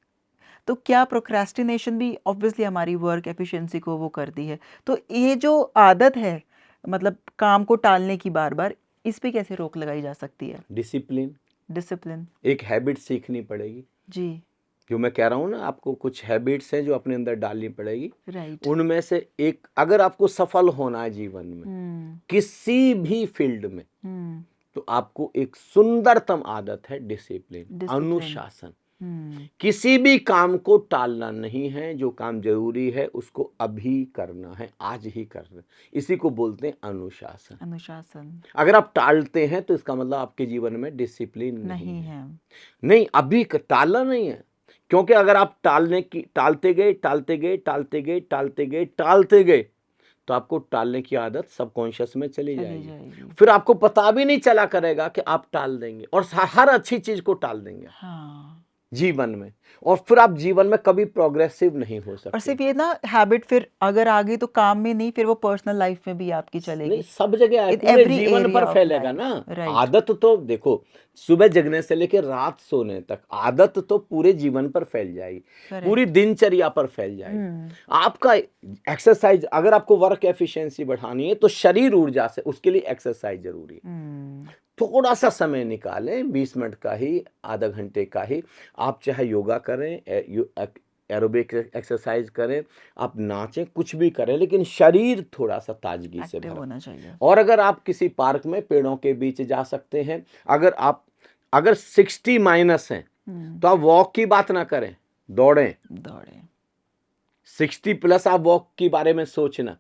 तो क्या प्रोक्रास्टिनेशन भी ऑब्वियसली हमारी वर्क एफिशिएंसी को वो करती है? तो ये जो आदत है, मतलब काम को टालने की बार बार, इस पे कैसे रोक लगाई जा सकती है? डिसिप्लिन, एक हैबिट सीखनी पड़ेगी जी। जो मैं कह रहा हूँ ना, आपको कुछ हैबिट्स हैं जो अपने अंदर डालनी पड़ेगी। राइट। उनमें से एक, अगर आपको सफल होना है जीवन में किसी भी फील्ड में, तो आपको एक सुंदरतम आदत है डिसिप्लिन, अनुशासन। किसी भी काम को टालना नहीं है, जो काम जरूरी है उसको अभी करना है, आज ही करना है। इसी को बोलते हैं अनुशासन। अनुशासन अगर आप टालते हैं तो इसका मतलब आपके जीवन में डिसिप्लिन नहीं है। नहीं, अभी टालना नहीं है। क्योंकि अगर आप टालते गए तो आपको टालने की आदत सबकॉन्शियस में चली जाएगी। फिर आपको पता भी नहीं चला करेगा कि आप टाल देंगे, और हर अच्छी चीज को टाल देंगे। हाँ। जीवन में, और फिर आप जीवन में कभी प्रोग्रेसिव नहीं हो सकते। और सिर्फ ये ना हैबिट फिर अगर आ गई तो काम में नहीं, फिर वो पर्सनल लाइफ में भी आपकी चलेगी। नहीं, सब जगह है, In पूरे every जीवन area पर of फैलेगा life, ना। right. आदत तो देखो, सुबह जगने से लेकर रात सोने तक आदत तो पूरे जीवन पर फैल जाएगी, Correct. पूरी दिनचर्या पर फैल जाएगी। आपका एक्सरसाइज, अगर आपको वर्क एफिशिएंसी बढ़ानी है तो शरीर ऊर्जा से, उसके लिए एक्सरसाइज जरूरी है। थोड़ा सा समय निकालें, 20 मिनट का ही, आधा घंटे का ही। आप चाहे योगा करें, एरोबिक एक्सरसाइज करें, आप नाचें, कुछ भी करें, लेकिन शरीर थोड़ा सा ताजगी से भरा होना चाहिए। और अगर आप किसी पार्क में पेड़ों के बीच जा सकते हैं, अगर 60 माइनस हैं तो आप वॉक की बात ना करें, दौड़ें। 60 प्लस आप वॉक के बारे में सोचना।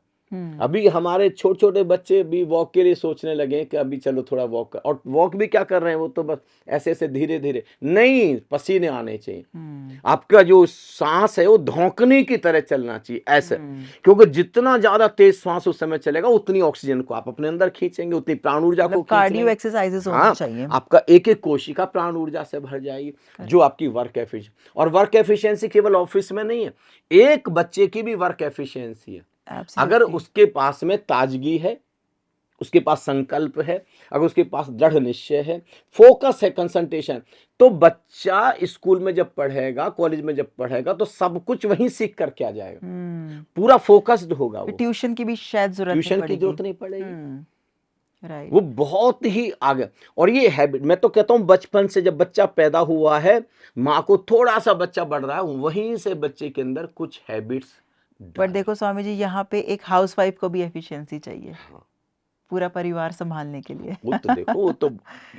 अभी हमारे छोटे छोटे बच्चे भी वॉक के लिए सोचने लगे कि अभी चलो थोड़ा वॉक कर, और वॉक भी क्या कर रहे हैं, वो तो बस ऐसे ऐसे धीरे धीरे नहीं, पसीने आने चाहिए। आपका जो सांस है वो धौंकने की तरह चलना चाहिए, ऐसे। क्योंकि जितना ज्यादा तेज सांस उस समय चलेगा, उतनी ऑक्सीजन को आप अपने अंदर खींचेंगे, उतनी प्राण ऊर्जा को कार्डियो एक्सरसाइजेस होनी चाहिए। आपका एक एक कोशिका प्राण ऊर्जा से भर जाएगी, जो आपकी वर्क एफिशिएंसी। और वर्क एफिशिएंसी केवल ऑफिस में नहीं है, एक बच्चे की भी वर्क एफिशिएंसी है। अगर उसके पास में ताजगी है, उसके पास संकल्प है, अगर उसके पास दृढ़ निश्चय है, फोकस है, कंसंट्रेशन, तो बच्चा स्कूल में जब पढ़ेगा, कॉलेज में जब पढ़ेगा, तो सब कुछ वहीं सीख कर क्या जाएगा, पूरा फोकस्ड होगा। वो ट्यूशन की भी शायद जरूरत नहीं पड़ेगी। राइट। वो बहुत ही आगे। और ये हैबिट, मैं तो कहता हूं बचपन से, जब बच्चा पैदा हुआ है, माँ को थोड़ा सा बच्चा बढ़ रहा है, वहीं से बच्चे के अंदर कुछ हैबिट्स। बट देखो स्वामी जी, यहाँ पे एक हाउसवाइफ को भी एफिशिएंसी चाहिए। हाँ। पूरा परिवार संभालने के लिए। वो तो देखो, वो तो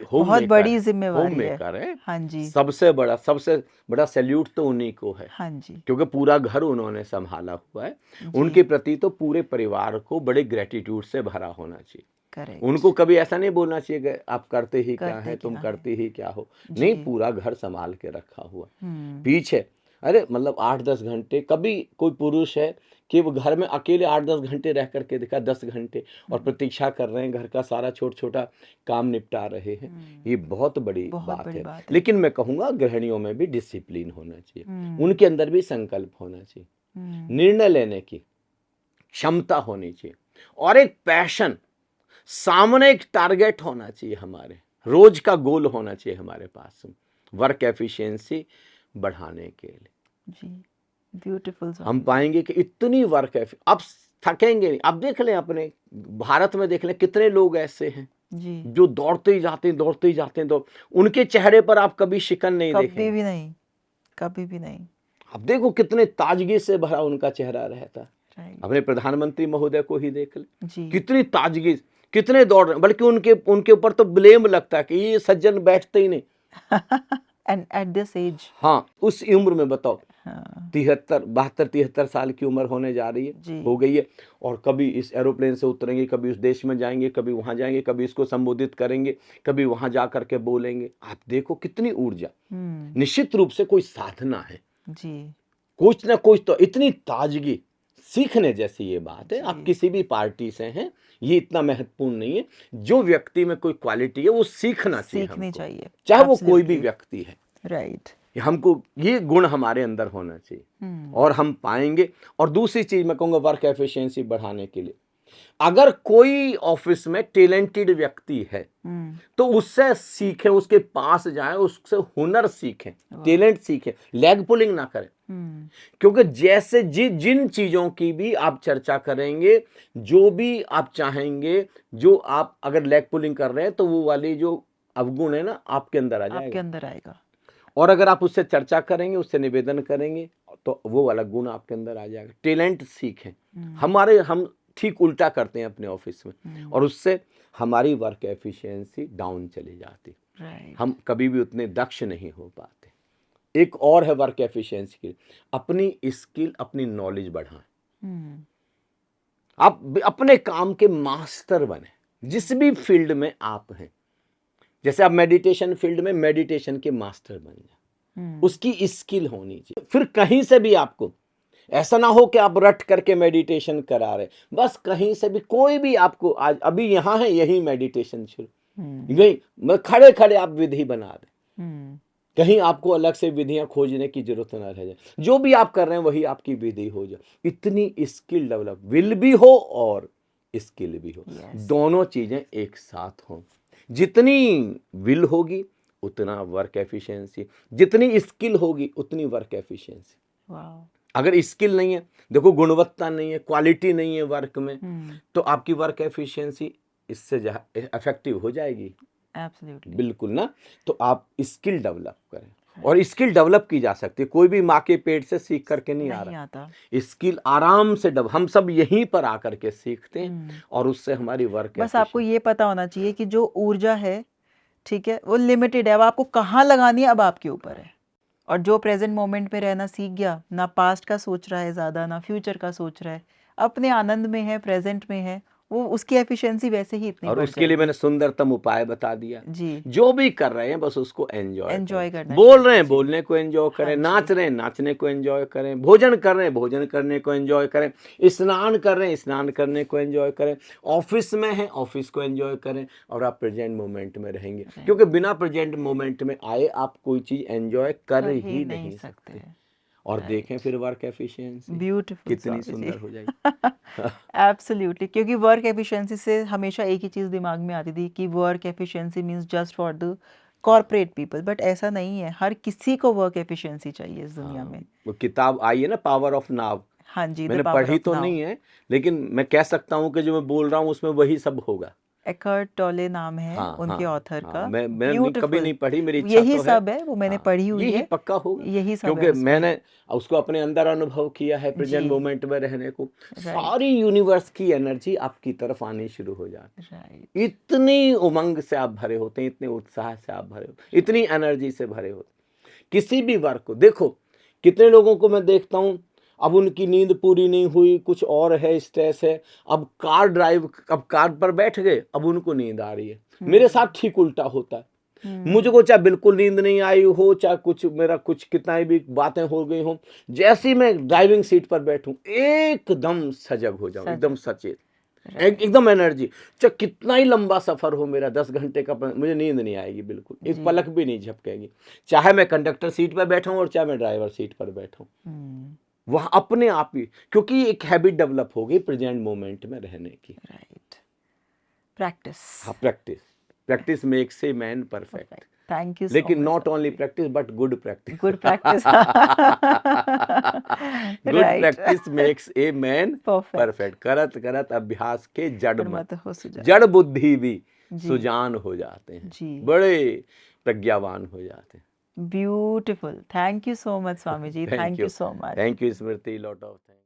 बहुत बड़ी जिम्मेवारी है। हाँ जी। सबसे बड़ा सैल्यूट तो उन्हीं को है। हाँ जी। क्योंकि पूरा घर उन्होंने संभाला हुआ है। उनके प्रति तो पूरे परिवार को बड़े ग्रेटिट्यूड से भरा होना चाहिए। Correct. उनको कभी ऐसा नहीं बोलना चाहिए कि आप करते ही क्या है, तुम करते ही क्या हो। नहीं, पूरा घर संभाल के रखा हुआ पीछे। अरे मतलब 8-10 घंटे, कभी कोई पुरुष है कि वो घर में अकेले 8-10 घंटे रह करके दिखा, 10 घंटे, और प्रतीक्षा कर रहे हैं, घर का सारा छोटा छोटा काम निपटा रहे हैं। ये बहुत बड़ी बात है। लेकिन मैं कहूँगा गृहिणियों में भी डिसिप्लिन होना चाहिए, उनके अंदर भी संकल्प होना चाहिए, निर्णय लेने की क्षमता होनी चाहिए, और एक पैशन, सामने एक टारगेट होना चाहिए, हमारे रोज का गोल होना चाहिए हमारे पास, वर्क एफिशिएंसी बढ़ाने के लिए। जी, ब्यूटीफुल। हम पाएंगे कि इतनी वर्क है, अब थकेंगे नहीं। अब देख लें, अपने भारत में देख लें, कितने लोग ऐसे हैं जी, जो दौड़ते ही जाते हैं, उनके चेहरे पर आप कभी शिकन नहीं देखेंगे, कभी भी नहीं। अब देखो कितने ताजगी से भरा उनका चेहरा रहता है। अपने प्रधानमंत्री महोदय को ही देख ले, कितनी ताजगी, कितने दौड़ रहे हैं। बल्कि उनके ऊपर तो ब्लेम लगता है कि ये सज्जन बैठते ही नहीं। एंड एट दिस एज, हाँ, उस उम्र में बताओ, 72-73 साल की उम्र होने जा रही है, हो गई है, और कभी इस एरोप्लेन से उतरेंगे, कभी उस देश में जाएंगे, कभी वहां जाएंगे, कभी इसको संबोधित करेंगे, कभी वहां जा करके बोलेंगे। आप देखो कितनी ऊर्जा। निश्चित रूप से कोई साधना है जी, कुछ ना कुछ तो। इतनी ताजगी, सीखने जैसी ये बात है। आप किसी भी पार्टी से हैं, ये इतना महत्वपूर्ण नहीं है। जो व्यक्ति में कोई क्वालिटी है वो सीखनी चाहिए, चाहे वो कोई भी व्यक्ति है। राइट। हमको ये गुण हमारे अंदर होना चाहिए, और हम पाएंगे। और दूसरी चीज मैं कहूँगा, वर्क एफिशिएंसी बढ़ाने के लिए, अगर कोई ऑफिस में टैलेंटेड व्यक्ति है तो उससे सीखें, उसके पास जाएं, उससे हुनर सीखें, टैलेंट सीखें, लेग पुलिंग ना करें। क्योंकि जैसे जिन चीजों की भी आप चर्चा करेंगे, जो भी आप चाहेंगे, जो आप अगर लेग पुलिंग कर रहे हैं, तो वो वाली जो अवगुण है ना, आपके अंदर आ जाएगा, आपके अंदर आएगा। और अगर आप उससे चर्चा करेंगे, उससे निवेदन करेंगे, तो वो वाला गुण आपके अंदर आ जाएगा। टैलेंट सीखें। हम ठीक उल्टा करते हैं अपने ऑफिस में, और उससे हमारी वर्क एफिशिएंसी डाउन चली जाती। हम कभी भी उतने दक्ष नहीं हो पाते। एक और है वर्क एफिशिएंसी की, अपनी स्किल, अपनी नॉलेज बढ़ाएं। आप अपने काम के मास्टर बने, जिस भी फील्ड में आप हैं। जैसे आप मेडिटेशन फील्ड में मेडिटेशन के मास्टर बन जाए, उसकी स्किल होनी चाहिए। फिर कहीं से भी आपको ऐसा ना हो कि आप रट करके मेडिटेशन करा रहे, बस कहीं से भी कोई भी आपको आज अभी यहाँ है यही मेडिटेशन शुरू, यही खड़े खड़े आप विधि बना दें, कहीं आपको अलग से विधियां खोजने की जरूरत ना रह जाए। जो भी आप कर रहे हैं वही आपकी विधि हो जाए। इतनी स्किल डेवलप, विल भी हो और स्किल भी हो, दोनों चीजें एक साथ हों। जितनी विल होगी उतना वर्क एफिशिएंसी, जितनी स्किल होगी उतनी वर्क एफिशिएंसी। अगर स्किल नहीं है, देखो गुणवत्ता नहीं है, क्वालिटी नहीं है वर्क में, तो आपकी वर्क एफिशिएंसी इससे इफेक्टिव हो जाएगी। Absolutely. बिल्कुल ना। तो आप स्किल डेवलप करें, और स्किल डेवलप की जा सकती है, कोई भी माँ के पेट से सीख करके नहीं आ रहा। स्किल आराम से हम सब यहीं पर आकर के सीखते हैं, और उससे हमारी वर्क बस आपको ये पता होना चाहिए कि जो ऊर्जा है, ठीक है, वो लिमिटेड है, अब आपको कहाँ लगानी है अब आपके ऊपर है। और जो प्रेजेंट मोमेंट में रहना सीख गया, ना पास्ट का सोच रहा है ज़्यादा, ना फ्यूचर का सोच रहा है, अपने आनंद में है, प्रेजेंट में है, वो उसकी एफिशिएंसी वैसे ही इतनी और बढ़ उसके लिए मैंने सुंदरतम उपाय बता दिया जी। जो भी कर रहे हैं बस उसको एंजॉय करना, बोल रहे हैं बोलने को एंजॉय करें, नाच रहे हैं नाचने को एंजॉय करें, भोजन कर रहे हैं भोजन करने को एंजॉय करें, स्नान कर रहे हैं स्नान करने को एंजॉय करें, ऑफिस में हैं ऑफिस को एंजॉय करें, और आप प्रेजेंट मोमेंट में रहेंगे, क्योंकि बिना प्रेजेंट मोमेंट में आए आप कोई चीज एंजॉय कर ही नहीं सकते। और देखें फिर वर्क एफिशिएंसी ब्यूटीफुल कितनी सुंदर हो जाएगी। एब्सोल्युटली, क्योंकि वर्क एफिशिएंसी से हमेशा एक ही चीज़ दिमाग में आती थी कि work efficiency means just for the corporate people, but ऐसा नहीं है, हर किसी को वर्क एफिशिएंसी चाहिए इस दुनिया में। वो किताब आई है ना, पावर ऑफ नाउ। हाँ जी, मैंने पढ़ी तो नहीं है, लेकिन मैं कह सकता हूँ कि जो मैं बोल रहा हूँ उसमें वही सब होगा। एकहर्ट टोले नाम है उनके ऑथर का। मैं कभी नहीं पढ़ी, मेरी इच्छा यही तो सब है, वो मैंने पढ़ी हुई है, यही पक्का होगा, यही सब क्योंकि है मैंने उसको अपने अंदर अनुभव किया है, प्रेजेंट मोमेंट में रहने को। सारी यूनिवर्स की एनर्जी आपकी तरफ आनी शुरू हो जाती है। इतनी उमंग से आप भरे होते हैं, इतने उत्साह से आप भरे होते, इतनी एनर्जी से भरे होते। किसी भी वर्क को देखो, कितने लोगों को मैं देखता हूँ अब उनकी नींद पूरी नहीं हुई, कुछ और है, स्ट्रेस है, अब कार पर बैठ गए, अब उनको नींद आ रही है। मेरे साथ ठीक उल्टा होता है। मुझको चाहे बिल्कुल नींद नहीं आई हो, चाहे कुछ कितना भी बातें हो गई हो, जैसे ही मैं ड्राइविंग सीट पर बैठूं एकदम सजग हो जाऊं, एकदम सचेत, एकदम एनर्जी। चाहे कितना ही लंबा सफर हो मेरा, 10 घंटे का, मुझे नींद नहीं आएगी बिल्कुल, एक पलक भी नहीं झपकेगी, चाहे मैं कंडक्टर सीट पर बैठा हूं और चाहे मैं ड्राइवर सीट पर बैठा हूं। वह अपने आप ही, क्योंकि एक हैबिट डेवलप हो गई प्रेजेंट मोमेंट में रहने की। Practice makes a man perfect. Thank you. लेकिन not only practice but good practice. Good practice makes a man perfect. करत करत अभ्यास के जड़ बुद्धि भी सुजान हो जाते हैं, बड़े प्रज्ञावान हो जाते हैं। Beautiful. Thank you so much Swami ji, thank you so much. Thank you Smriti, lot of thanks.